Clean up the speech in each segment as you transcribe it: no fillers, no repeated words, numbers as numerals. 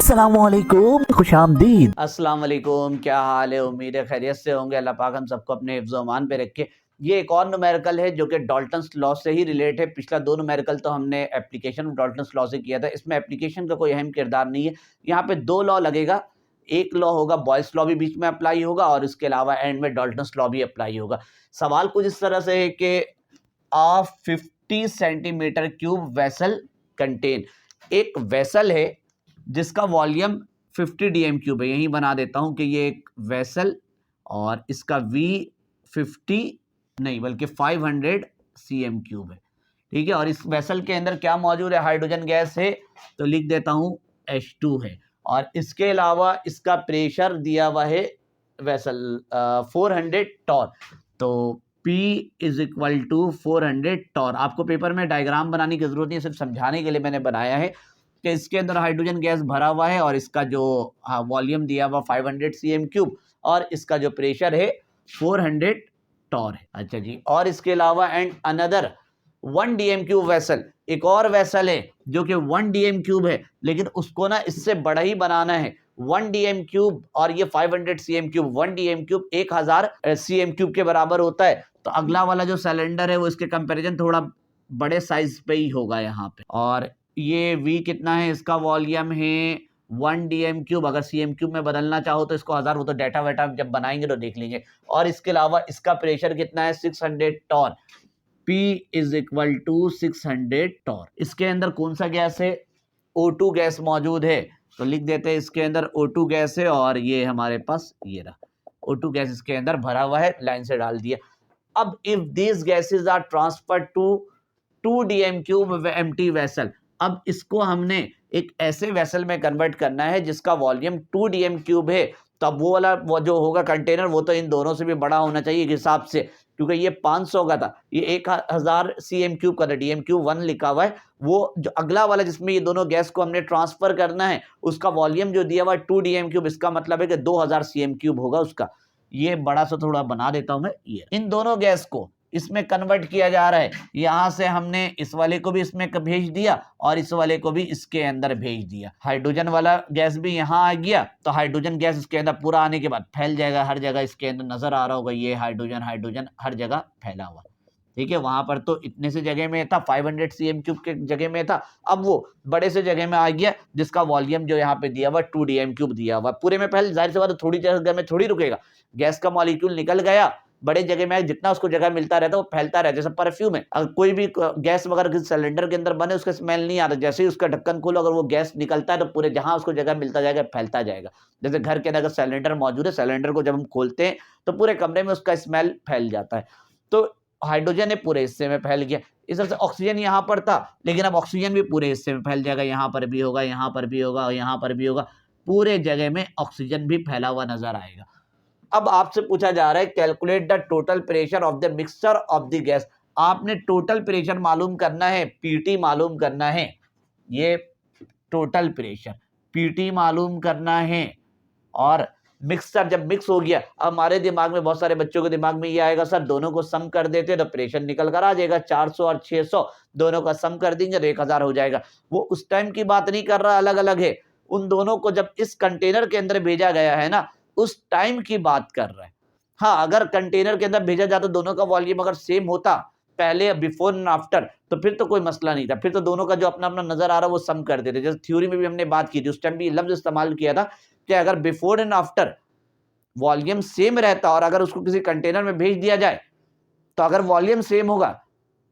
अस्सलामुअलैकुम, खुशामदीद। अस्सलाम वालेकुम, क्या हाल है? उम्मीद है खैरियत से होंगे। अल्लाह पाक हम सबको अपने हिफ्ज़ अमान पे रखे। ये एक और न्यूमेरिकल है जो कि डाल्टन्स लॉ से ही रिलेट है। पिछला 2 न्यूमेरिकल तो हमने एप्लीकेशन ऑफ डाल्टन्स लॉ से किया था। इसमें एप्लीकेशन का कोई अहम किरदार नहीं है। यहाँ पे 2 लॉ लगेगा। एक लॉ होगा, बॉयस लॉ भी बीच में अप्लाई होगा और इसके अलावा एंड में डाल्टन्स लॉ भी अप्लाई होगा। सवाल कुछ इस तरह से है कि अ 50 सेंटीमीटर क्यूब वेसल कंटेन, एक वेसल है जिसका वॉल्यूम 50 डीएम क्यूब है। यही बना देता हूं कि ये एक वेसल और इसका वी 50 नहीं बल्कि 500 सीएम क्यूब है। ठीक है, और इस वेसल के अंदर क्या मौजूद है? हाइड्रोजन गैस है, तो लिख देता हूं H2 है। और इसके अलावा इसका प्रेशर दिया हुआ है वेसल 400 टॉर। तो P is equal to 400 torr. आपको पेपर में डायग्राम बनाने की जरूरत नहीं है, सिर्फ समझाने के लिए मैंने बनाया है कि इसके अंदर हाइड्रोजन गैस भरा हुआ है और इसका जो वॉल्यूम दिया हुआ 500 सीएम क्यूब और इसका जो प्रेशर है 400 टॉर है। अच्छा जी, और इसके अलावा and another 1 DM cube vessel, एक और वेसल है जो कि 1 डीएम क्यूब है, लेकिन उसको ना इससे बड़ा ही बनाना है। 1 डीएम क्यूब और ये 500 CM cube, 1 DM cube 1000 CM cube के बराबर होता है। तो अगला वाला जो सिलेंडर है वो इसके कंपैरिजन थोड़ा बड़े साइज पे ही होगा यहाँ पे। और ये V कितना है? इसका वॉल्यूम है 1 डीएम क्यूब। अगर सीएम क्यूब में बदलना चाहो तो इसको 1000, वो तो डाटा वाटा जब बनाएंगे तो देख लेंगे। और इसके अलावा इसका प्रेशर कितना है? 600 ton. P is equal to 600 torr. इसके अंदर कौन सा गैस है? O2 गैस मौजूद है, तो लिख देते हैं इसके अंदर O2 गैस है। और ये हमारे पास ये रहा O2 गैस इसके अंदर भरा हुआ है, लाइन से डाल दिया। अब if this gases are transferred to 2 dm cube empty vessel, अब इसको हमने एक ऐसे वेसल में कन्वर्ट करना है जिसका वॉल्यूम 2 डीएम क्यूब है। तो अब वो वाला वो जो होगा कंटेनर, वो तो इन दोनों से भी बड़ा होना चाहिए एक हिसाब से, क्योंकि ये 500 का था, ये 1000 सीएम क्यूब का था। डीएम क्यूब 1 लिखा हुआ है। वो जो अगला वाला जिसमें ये दोनों गैस को हमने ट्रांसफर करना है, उसका वॉल्यूम जो दिया हुआ है 2 डीएम क्यूब, इसका मतलब है कि 2000 सीएम क्यूब होगा उसका। ये बड़ा सा थोड़ा बना देता हूं मैं। ये इन दोनों गैस को इसमें कन्वर्ट किया जा रहा है। यहां से हमने इस वाले को भी इसमें भेज दिया और इस वाले को भी इसके अंदर भेज दिया। हाइड्रोजन वाला गैस भी यहां आ गया, तो हाइड्रोजन गैस इसके अंदर पूरा आने के बाद फैल जाएगा हर जगह। इसके अंदर नजर आ रहा होगा ये हाइड्रोजन हाइड्रोजन हर जगह फैला हुआ। ठीक है, वहां पर तो इतने से जगह में था, 500 सीएम क्यूब के जगह में था, अब वो बड़े से जगह में आ गया जिसका वॉल्यूम जो यहाँ पे दिया हुआ 2 डीएम क्यूब दिया हुआ। पूरे में पहले जाहिर सी बात है थोड़ी जगह में थोड़ी रुकेगा, गैस का मॉलिक्यूल निकल गया बड़े जगह में, जितना उसको जगह मिलता रहता है वो फैलता रहता है। जैसे परफ्यूम है, अगर कोई भी गैस वगैरह किसी सिलेंडर के अंदर बने उसका स्मेल नहीं आता, जैसे ही उसका ढक्कन खोलो अगर वो गैस निकलता है तो पूरे जहां उसको जगह मिलता जाएगा फैलता जाएगा। जैसे घर के अंदर अगर सिलेंडर मौजूद है, सिलेंडर को जब हम खोलते हैं तो पूरे कमरे में उसका स्मेल फैल जाता है। तो हाइड्रोजन है पूरे हिस्से में फैल गया। इस तरह से ऑक्सीजन यहाँ पर था, लेकिन अब ऑक्सीजन भी पूरे हिस्से में फैल जाएगा। यहाँ पर भी होगा, यहाँ पर भी होगा और यहाँ पर भी होगा, पूरे जगह में ऑक्सीजन भी फैला हुआ नजर आएगा। अब आपसे पूछा जा रहा है calculate the total pressure of the mixture of the gas. आपने टोटल प्रेशर मालूम करना है, पीटी मालूम करना है। ये टोटल प्रेशर पीटी मालूम करना है। और मिक्सचर जब मिक्स हो गया, अब हमारे दिमाग में, बहुत सारे बच्चों के दिमाग में ये आएगा सर दोनों को सम कर देते तो प्रेशर निकल कर आ जाएगा, 400 और 600 दोनों का सम कर देंगे तो 1000 हो जाएगा। वो उस टाइम की बात नहीं कर रहा, अलग अलग है। उन दोनों को जब इस कंटेनर के अंदर भेजा गया है ना, उस टाइम की बात कर रहा है। हाँ, अगर कंटेनर के अंदर भेजा जाता दोनों का वॉल्यूम अगर सेम होता पहले बिफोर एंड आफ्टर, तो फिर तो कोई मसला नहीं था, फिर तो दोनों का जो अपना अपना नजर आ रहा है वो सम कर देते। जैसे थ्योरी में भी हमने बात की थी, उस टाइम भी लफ्ज इस्तेमाल किया था कि अगर before and after volume same रहता और अगर उसको किसी कंटेनर में भेज दिया जाए, तो अगर वॉल्यूम सेम होगा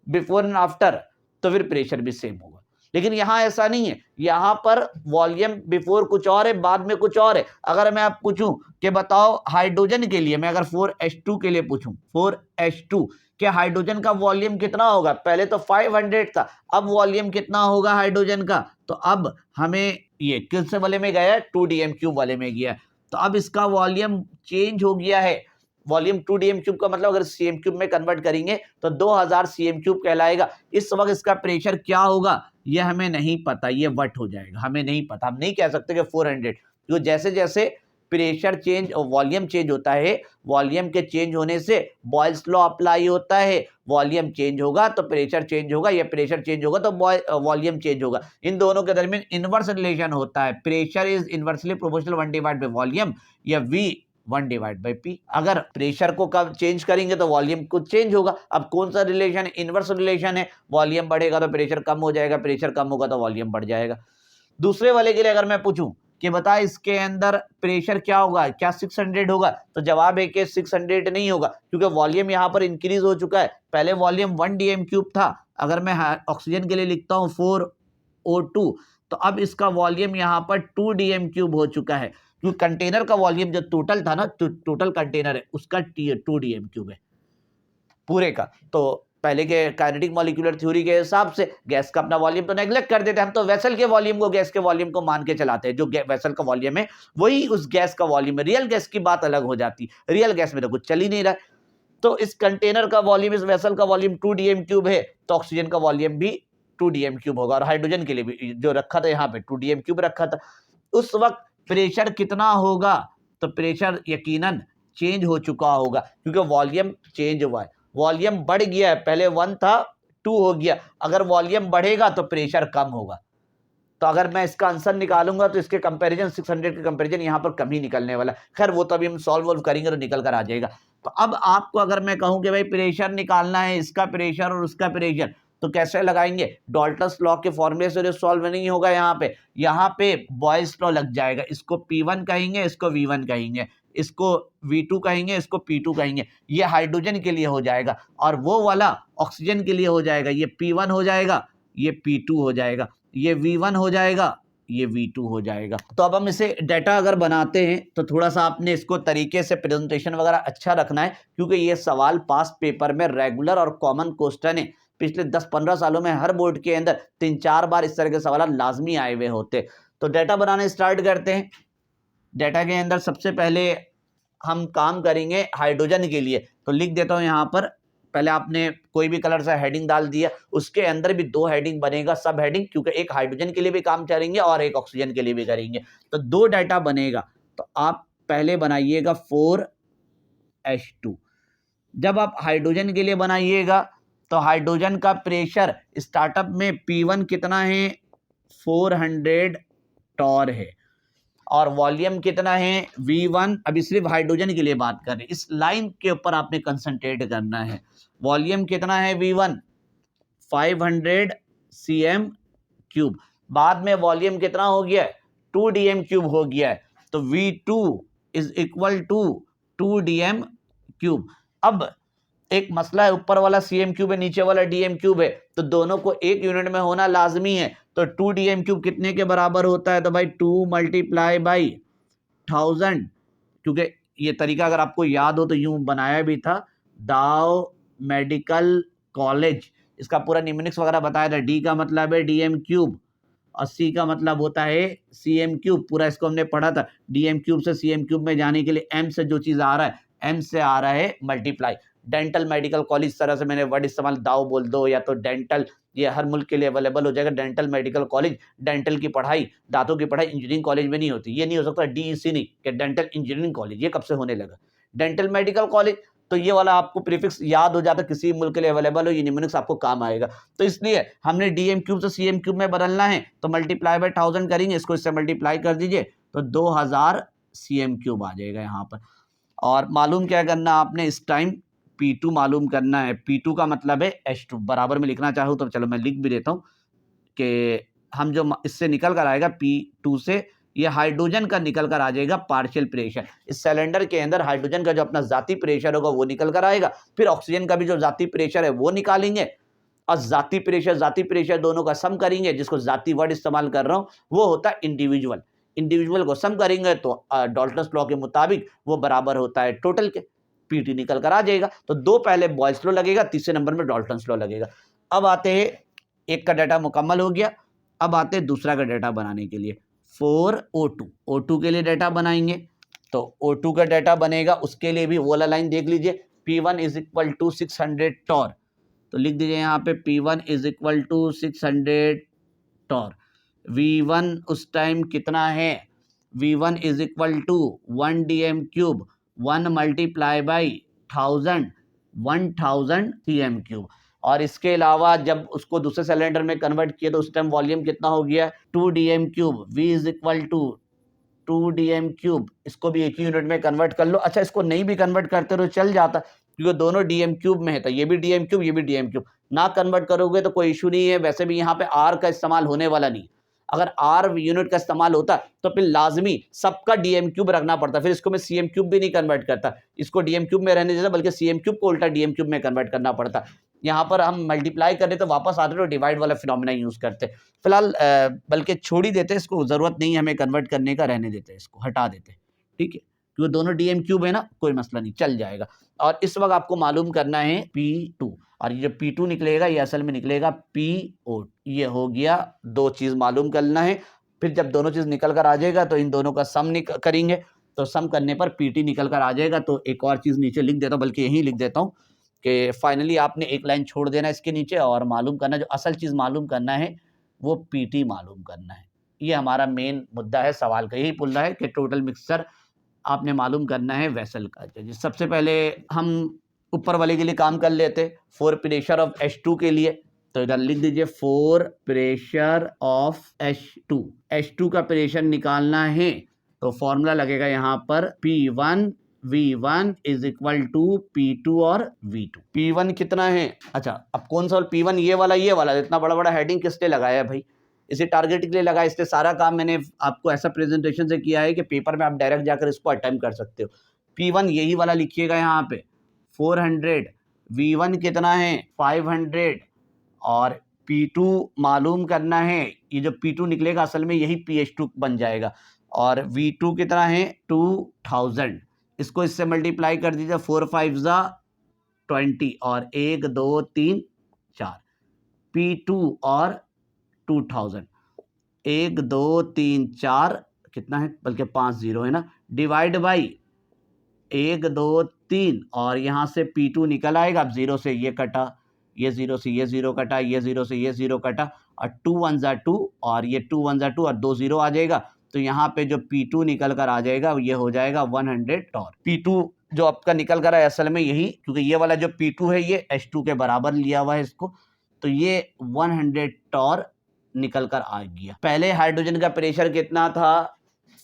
बिफोर एंड आफ्टर तो फिर प्रेशर भी सेम होगा। लेकिन यहां ऐसा नहीं है, यहां पर वॉल्यूम बिफोर कुछ और है, बाद में कुछ और है। अगर मैं आप पूछूं कि बताओ हाइड्रोजन के लिए, मैं अगर 4H2 के लिए पूछूं, 4H2 के हाइड्रोजन का वॉल्यूम कितना होगा? पहले तो 500 था, अब वॉल्यूम कितना होगा हाइड्रोजन का? तो अब हमें ये किस वाले में गया है? 2 डीएम क्यूब वाले में गया। तो अब इसका वॉल्यूम चेंज हो गया है। वॉल्यूम 2 डीएम क्यूब का मतलब अगर सीएम क्यूब में कन्वर्ट करेंगे तो 2000 सीएम क्यूब कहलाएगा। इस वक्त इसका प्रेशर क्या होगा यह हमें नहीं पता, ये वट हो जाएगा, हमें नहीं पता। हम नहीं कह सकते कि 400, क्योंकि जैसे जैसे प्रेशर चेंज और वॉल्यूम चेंज होता है, वॉल्यूम के चेंज होने से बॉयल्स लॉ अप्लाई होता है, वॉल्यूम चेंज होगा तो प्रेशर चेंज होगा, या प्रेशर चेंज होगा तो वॉल्यूम चेंज होगा। इन दोनों के दरमियान इनवर्स रिलेशन होता है, pressure is inversely proportional 1 divide by volume, या V 1 डिवाइड बाई पी। अगर प्रेशर को कब चेंज करेंगे तो वॉल्यूम कुछ चेंज होगा। अब कौन सा रिलेशन है? इनवर्स रिलेशन है, वॉल्यूम बढ़ेगा तो प्रेशर कम हो जाएगा, प्रेशर कम होगा तो वॉल्यूम बढ़ जाएगा। दूसरे वाले के लिए अगर मैं पूछूं कि बता इसके अंदर प्रेशर क्या होगा, क्या 600 होगा, तो जवाब है कि 600 नहीं होगा, क्योंकि वॉल्यूम यहाँ पर इंक्रीज हो चुका है। पहले वॉल्यूम 1 dm³ था, अगर मैं ऑक्सीजन के लिए लिखता हूँ 4O2, तो अब इसका वॉल्यूम यहाँ पर 2 dm³ हो चुका है, क्योंकि कंटेनर का वॉल्यूम जो टोटल था ना, टोटल कंटेनर है उसका 2 dm³ है पूरे का। तो पहले के काइनेटिक मॉलिक्यूलर थ्योरी के हिसाब से गैस का अपना वॉल्यूम तो नेग्लेक्ट कर देते हैं, हम तो वेसल के वॉल्यूम को गैस के वॉल्यूम को मान के चलाते हैं, जो वेसल का वॉल्यूम है वही उस गैस का वॉल्यूम है। रियल गैस की बात अलग हो जाती, रियल गैस में तो कुछ चल ही नहीं रहा। तो इस कंटेनर का वॉल्यूम, इस वेसल का वॉल्यूम 2 dm³ है, तो ऑक्सीजन का वॉल्यूम भी 2 dm³ होगा, और हाइड्रोजन के लिए भी जो रखा था यहाँ पे 2 dm³ रखा था। उस वक्त प्रेशर कितना होगा? तो प्रेशर यकीनन चेंज हो चुका होगा, क्योंकि वॉल्यूम चेंज हुआ है, वॉल्यूम बढ़ गया है, पहले 1 था 2 हो गया। अगर वॉल्यूम बढ़ेगा तो प्रेशर कम होगा। तो अगर मैं इसका आंसर निकालूंगा तो इसके कंपैरिजन 600 के कंपैरिजन यहाँ पर कम ही निकलने वाला। खैर वो तो अभी हम सॉल्व करेंगे तो निकल कर आ जाएगा। तो अब आपको अगर मैं कहूं कि भाई प्रेशर निकालना है, इसका प्रेशर और उसका प्रेशर, तो कैसे लगाएंगे? डॉल्टन्स लॉ के फॉर्मूले से सॉल्व नहीं होगा। यहाँ पे बॉयल्स लॉ लग जाएगा। इसको P1 कहेंगे, इसको V1 कहेंगे, इसको V2 कहेंगे, इसको P2 कहेंगे। ये हाइड्रोजन के लिए हो जाएगा, और वो वाला ऑक्सीजन के लिए हो जाएगा। ये P1 हो जाएगा, ये P2 हो जाएगा, ये V1 हो जाएगा, ये V2 हो जाएगा। तो अब हम इसे डाटा अगर बनाते हैं तो थोड़ा सा आपने इसको तरीके से प्रेजेंटेशन वगैरह अच्छा रखना है, क्योंकि ये सवाल पास्ट पेपर में रेगुलर और कॉमन क्वेश्चन है। पिछले 10-15 सालों में हर बोर्ड के अंदर 3-4 बार इस तरह के सवाल लाजमी आए हुए होते। तो डाटा बनाना स्टार्ट करते हैं। डाटा के अंदर सबसे पहले हम काम करेंगे हाइड्रोजन के लिए, तो लिख देता हूं यहाँ पर। पहले आपने कोई भी कलर से हेडिंग डाल दिया, उसके अंदर भी 2 हेडिंग बनेगा, सब हेडिंग, क्योंकि एक हाइड्रोजन के लिए भी काम करेंगे और एक ऑक्सीजन के लिए भी करेंगे। तो 2 डाटा बनेगा। तो आप पहले बनाइएगा 4H2। जब आप हाइड्रोजन के लिए बनाइएगा तो हाइड्रोजन का प्रेशर स्टार्टअप में P1 कितना है? 400 टॉर है, और वॉल्यूम कितना है? V1। अभी सिर्फ हाइड्रोजन के लिए बात कर रहे हैं, इस लाइन के ऊपर आपने कंसंट्रेट करना है। वॉल्यूम कितना है V1? 500 cm³। बाद में वॉल्यूम कितना हो गया है? 2 dm³ हो गया है। तो V2 is equal to 2 dm³। अब एक मसला है, ऊपर वाला cm³ है, नीचे वाला dm³ है, तो दोनों को एक यूनिट में होना लाजमी है। तो 2 dm³ कितने के बराबर होता है? तो भाई 2 × 1000, क्योंकि ये तरीका अगर आपको याद हो तो यूं बनाया भी था, दाव मेडिकल कॉलेज, इसका पूरा निम्निक्स वगैरह बताया था। D का मतलब है dm³ और C का मतलब होता है cm³। पूरा इसको हमने पढ़ा था। dm³ से cm³ में जाने के लिए M से जो चीज आ रहा है, M से आ रहा है मल्टीप्लाई। डेंटल मेडिकल कॉलेज, इस तरह से मैंने वर्ड इस्तेमाल, दाव बोल दो या तो डेंटल, ये हर मुल्क के लिए अवेलेबल हो जाएगा। डेंटल मेडिकल कॉलेज, डेंटल की पढ़ाई, दांतों की पढ़ाई इंजीनियरिंग कॉलेज में नहीं होती। ये नहीं हो सकता DEC नहीं कि डेंटल इंजीनियरिंग कॉलेज, ये कब से होने लगा? डेंटल मेडिकल कॉलेज, तो ये वाला आपको प्रीफिक्स याद हो जाता, किसी मुल्क के लिए अवेलेबल हो, ये निम्निक्स आपको काम आएगा। तो इसलिए हमने dm³ से cm³ में बदलना है, तो मल्टीप्लाई बाय 1000 करेंगे, इसको इससे मल्टीप्लाई कर दीजिए तो 2000 cm³ आ जाएगा यहाँ पर। और मालूम क्या करना आपने इस टाइम? P2 मालूम करना है। P2 का मतलब है H2। बराबर में लिखना चाहूँ तो चलो मैं लिख भी देता हूँ कि हम जो इससे निकल कर आएगा P2 से, ये हाइड्रोजन का निकल कर आ जाएगा पार्शियल प्रेशर। इस सिलेंडर के अंदर हाइड्रोजन का जो अपना जाती प्रेशर होगा वो निकल कर आएगा, फिर ऑक्सीजन का भी जो जाती प्रेशर है वो निकालेंगे, और जाती प्रेशर दोनों का सम करेंगे, जिसको जाती वर्ड इस्तेमाल कर रहा हूँ वो होता है इंडिविजुअल। इंडिविजुअल को सम करेंगे तो डॉल्टन्स लॉ के मुताबिक वो बराबर होता है टोटल के। P2 निकल कर आ जाएगा। तो 2 पहले बॉयल्स लॉ लगेगा, तीसरे नंबर में डॉल्टन्स लॉ लगेगा। अब आते हैं, एक का डाटा मुकम्मल हो गया, अब आते हैं दूसरा का डाटा बनाने के लिए। 4O2, O2 के लिए डाटा बनाएंगे। तो O2 का डाटा बनेगा, उसके लिए भी वो वाला लाइन देख लीजिए, P1 is equal to 600 Tor. तो लिख दीजिए यहाँ पे P1 is equal to 600 Tor. V1 उस टाइम कितना है? V1 is equal to 1 dm cube 1 multiply by 1000 cm cube. और इसके अलावा जब उसको दूसरे सिलेंडर में कन्वर्ट किया तो उस टाइम वॉल्यूम कितना हो गया 2 dm cube. V is equal to 2 dm cube, इसको भी एक ही यूनिट में कन्वर्ट कर लो। अच्छा, इसको नहीं भी कन्वर्ट करते तो चल जाता क्योंकि दोनों dm क्यूब में है, तो ये भी dm क्यूब, ये भी dm क्यूब। ना कन्वर्ट करोगे तो कोई इशू नहीं है। वैसे भी यहाँ पे r का इस्तेमाल होने वाला नहीं। अगर r यूनिट का इस्तेमाल होता तो फिर लाजमी सबका dm क्यूब रखना पड़ता, फिर इसको मैं cm क्यूब भी नहीं कन्वर्ट करता, इसको dm क्यूब में रहने देता, बल्कि cm क्यूब को उल्टा dm क्यूब में कन्वर्ट करना पड़ता। यहाँ पर हम मल्टीप्लाई कर रहे तो वापस आते तो डिवाइड वाला फिनोमेना यूज करते। फिलहाल बल्कि छोड़ ही देते, इसको जरूरत नहीं है हमें कन्वर्ट करने का, रहने देते, इसको हटा देते, ठीक है, क्योंकि दोनों डीएम क्यूब है ना, कोई मसला नहीं, चल जाएगा। और इस वक्त आपको मालूम करना है P2, और ये जो P2 निकलेगा ये असल में निकलेगा PO। ये हो गया, दो चीज मालूम करना है। फिर जब दोनों चीज निकल कर आ जाएगा तो इन दोनों का सम करेंगे, तो सम करने पर PT निकल कर आ जाएगा। तो एक और चीज नीचे लिख देता हूँ, बल्कि यही लिख देता हूँ कि फाइनली आपने एक लाइन छोड़ देना इसके नीचे और मालूम करना, जो असल चीज मालूम करना है वो PT मालूम करना है। ये हमारा मेन मुद्दा है सवाल का, यही पुल रहा है कि टोटल मिक्सचर आपने मालूम करना है वेसल का। सबसे पहले हम ऊपर वाले के लिए काम कर लेते, फॉर प्रेशर ऑफ H2 के लिए, तो इधर लिख दीजिए for pressure of H2। H2 का प्रेशर निकालना है तो फॉर्मूला लगेगा यहाँ पर P1 V1 is equal to P2 और V2। P1 कितना है, अच्छा अब कौन सा P1, ये वाला इतना बड़ा बड़ा हेडिंग किसने लगाया है भाई, इसे टारगेट के लिए लगा। इससे सारा काम मैंने आपको ऐसा प्रेजेंटेशन से किया है कि पेपर में आप डायरेक्ट जाकर इसको अटेम्प्ट कर सकते हो। P1 यही वाला लिखिएगा यहाँ पे 400, V1 कितना है 500, और P2 मालूम करना है। ये जो P2 निकलेगा असल में यही PH2 बन जाएगा। और V2 कितना है 2000, इसको इससे मल्टीप्लाई कर दीजिए, 4 5 20 और 1 2 3 4, P2 और 2000, 1 2 3 4 कितना है, बल्कि 5 0 है ना, डिवाइड बाई 1 2 3, और यहाँ से P2 निकल आएगा। अब 0 से ये कटा, ये 0 से ये 0 कटा, ये 0 से ये 0 कटा, और 2 1 2, और ये 2 1 2 और 2 0 आ जाएगा। तो यहाँ पे जो P2 निकल कर आ जाएगा ये हो जाएगा 100 टॉर। P2 जो आपका निकल कर आया असल में यही, क्योंकि ये वाला जो P2 है ये H2 के बराबर लिया हुआ है इसको, तो ये 100 टॉर निकल कर आ गया। पहले हाइड्रोजन का प्रेशर कितना था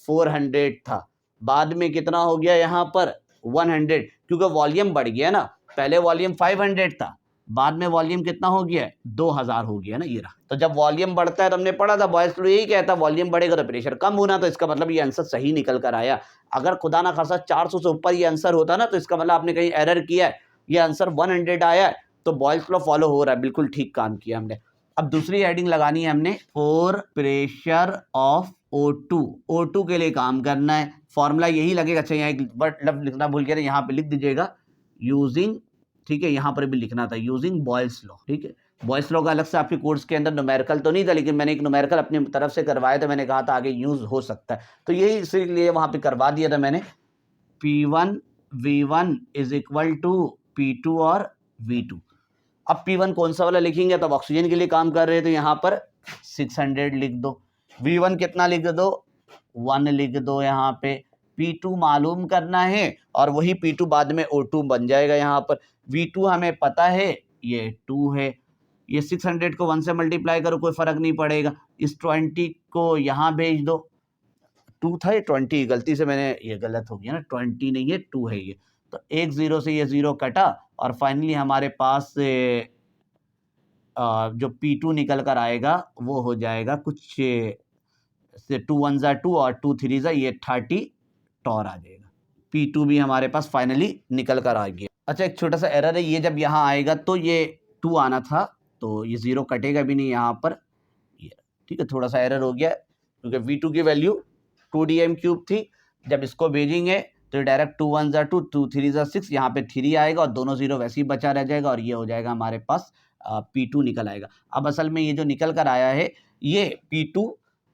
400 था, बाद में कितना हो गया यहाँ पर 100, क्योंकि वॉल्यूम बढ़ गया ना, पहले वॉल्यूम 500 था, बाद में वॉल्यूम कितना हो गया 2000 हो गया ना, ये रहा। तो जब वॉल्यूम बढ़ता है तो हमने पढ़ा था बॉयज यही कहता है वॉल्यूम बढ़ेगा तो प्रेशर कम होना, तो इसका मतलब ये आंसर सही निकल कर आया। अगर खुदा ना खासा 400 से ऊपर ये आंसर होता ना तो इसका मतलब आपने कहीं एरर किया है, ये आंसर 100 आया है, तो बॉयज लॉ फॉलो हो रहा है, बिल्कुल ठीक काम किया हमने। अब दूसरी हेडिंग लगानी है हमने, for pressure of O2। O2 के लिए काम करना है, फॉर्मूला यही लगेगा। अच्छा यहाँ एक वर्ड लिखना भूल गया, यहाँ पे लिख दीजिएगा यूजिंग, ठीक है, यहाँ पर भी लिखना था यूजिंग बॉयल्स लॉ, ठीक है। बॉयल्स लॉ का अलग से आपके कोर्स के अंदर न्यूमेरिकल तो नहीं था, लेकिन मैंने एक न्यूमेरिकल अपनी तरफ से करवाया था, मैंने कहा था आगे यूज हो सकता है, तो यही इसीलिए वहां पे करवा दिया था मैंने। P1 V1 is equal to P2 और V2। अब P1 कौन सा वाला लिखेंगे, तब ऑक्सीजन के लिए काम कर रहे हैं तो यहाँ पर 600 लिख दो, V1 कितना लिख दो 1 लिख दो यहाँ पे, P2 मालूम करना है और वही P2 बाद में O2 बन जाएगा। यहाँ पर V2 हमें पता है ये 2 है, ये 600 को 1 से मल्टीप्लाई करो कोई फर्क नहीं पड़ेगा, इस 20 को यहाँ भेज दो, 2 था ये 20, गलती से मैंने ये गलत हो गया ना, 20 नहीं है 2 है ये, तो एक 0 से ये 0 कटा और फाइनली हमारे पास जो P2 निकल कर आएगा वो हो जाएगा कुछ से 2 1 2 और 2 3 ये 30 टॉर आ जाएगा। P2 भी हमारे पास फाइनली निकल कर आ गया। अच्छा एक छोटा सा एरर है, ये जब यहाँ आएगा तो ये 2 आना था, तो ये 0 कटेगा भी नहीं यहाँ पर, ये ठीक है, थोड़ा सा एरर हो गया क्योंकि V2 की वैल्यू 2 dm क्यूब थी, जब इसको भेजेंगे तो डायरेक्ट 2 1 2 2 3 6, यहाँ पे 3 आएगा और दोनों 0 वैसे ही बचा रह जाएगा और ये हो जाएगा हमारे पास P2 निकल आएगा। अब असल में ये जो निकल कर आया है ये P2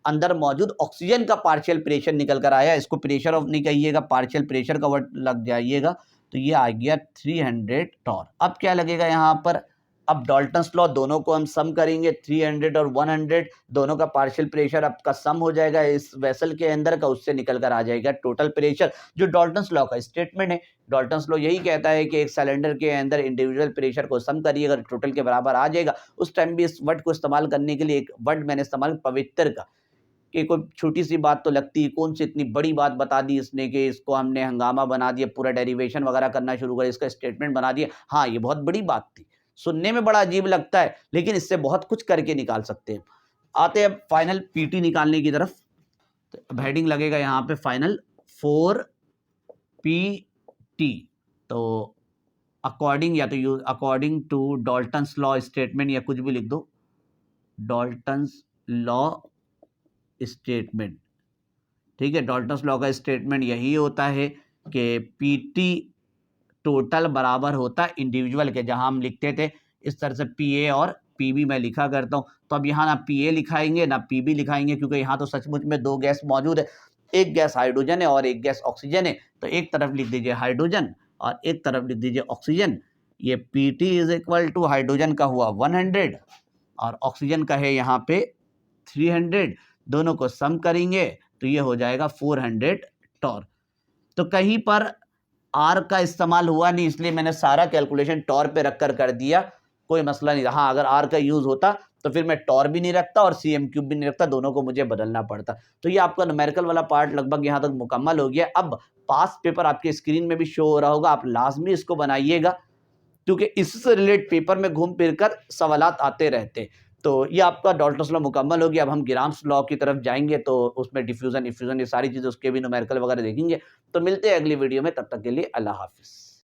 अंदर मौजूद ऑक्सीजन का पार्शियल प्रेशर निकल कर आया, इसको प्रेशर ऑफ नहीं कहिएगा, पार्शियल प्रेशर का वर्ड लग जाइएगा, तो ये आ गया 300 टॉर। अब क्या लगेगा यहाँ पर अब डाल्टन्स लॉ दोनों को हम सम करेंगे, 300 और 100 दोनों का पार्शियल प्रेशर आपका सम हो जाएगा इस वेसल के अंदर का, उससे निकल कर आ जाएगा टोटल प्रेशर, जो डाल्टन्स लॉ का स्टेटमेंट है। डाल्टन्स लॉ यही कहता है कि एक सिलेंडर के अंदर इंडिविजुअल प्रेशर को सम करिए, अगर टोटल के बराबर आ जाएगा। उस टाइम भी इस वर्ड को इस्तेमाल करने के लिए एक वर्ड मैंने इस्तेमाल पवित्र का, कि कोई छोटी सी बात तो लगती है, कौन सी इतनी बड़ी बात बता दी इसने कि इसको हमने हंगामा बना दिया, पूरा डेरिवेशन वगैरह करना शुरू कर, इसका स्टेटमेंट बना दिया। हाँ, ये बहुत बड़ी बात थी, सुनने में बड़ा अजीब लगता है, लेकिन इससे बहुत कुछ करके निकाल सकते हैं। आते हैं फाइनल पीटी निकालने की तरफ। तो अब हेडिंग लगेगा यहाँ पे फाइनल 4 पीटी। तो अकॉर्डिंग, या तो according to Dalton's law statement, या कुछ भी लिख दो, डाल्टन्स लॉ स्टेटमेंट। ठीक है, डाल्टन्स लॉ का स्टेटमेंट यही होता है कि पीटी टोटल बराबर होता है इंडिविजुअल के, जहां हम लिखते थे इस तरह से पीए और पीबी मैं लिखा करता हूं। तो अब यहाँ ना पीए लिखाएंगे ना पीबी लिखाएंगे, क्योंकि यहाँ तो सचमुच में दो गैस मौजूद है, एक गैस हाइड्रोजन है और एक गैस ऑक्सीजन है। तो एक तरफ लिख दीजिए हाइड्रोजन और एक तरफ लिख दीजिए ऑक्सीजन। ये PT is equal to hydrogen का हुआ 100 और ऑक्सीजन का है यहाँ पे 300, दोनों को सम करेंगे तो ये हो जाएगा 400 टॉर। तो कहीं पर आर का इस्तेमाल हुआ नहीं, इसलिए मैंने सारा कैलकुलेशन टॉर पे रखकर कर दिया, कोई मसला नहीं रहा। अगर आर का यूज होता तो फिर मैं टॉर भी नहीं रखता और सीएम क्यूब भी नहीं रखता, दोनों को मुझे बदलना पड़ता। तो ये आपका न्यूमेरिकल वाला पार्ट लगभग यहाँ तक मुकम्मल हो गया। अब पास पेपर आपके स्क्रीन में भी शो हो रहा होगा, आप लाजमी इसको बनाइएगा, क्योंकि इससे रिलेटेड पेपर में घूम फिर कर सवालात आते रहते। तो ये आपका डाल्टन्स लॉ मुकम्मल हो गया। अब हम ग्राम्स लॉ की तरफ जाएंगे, तो उसमें डिफ्यूजन, इफ्यूजन, ये सारी चीज़ें उसके भी न्यूमेरिकल वगैरह देखेंगे। तो मिलते हैं अगली वीडियो में, तब तक के लिए अल्लाह हाफिज़।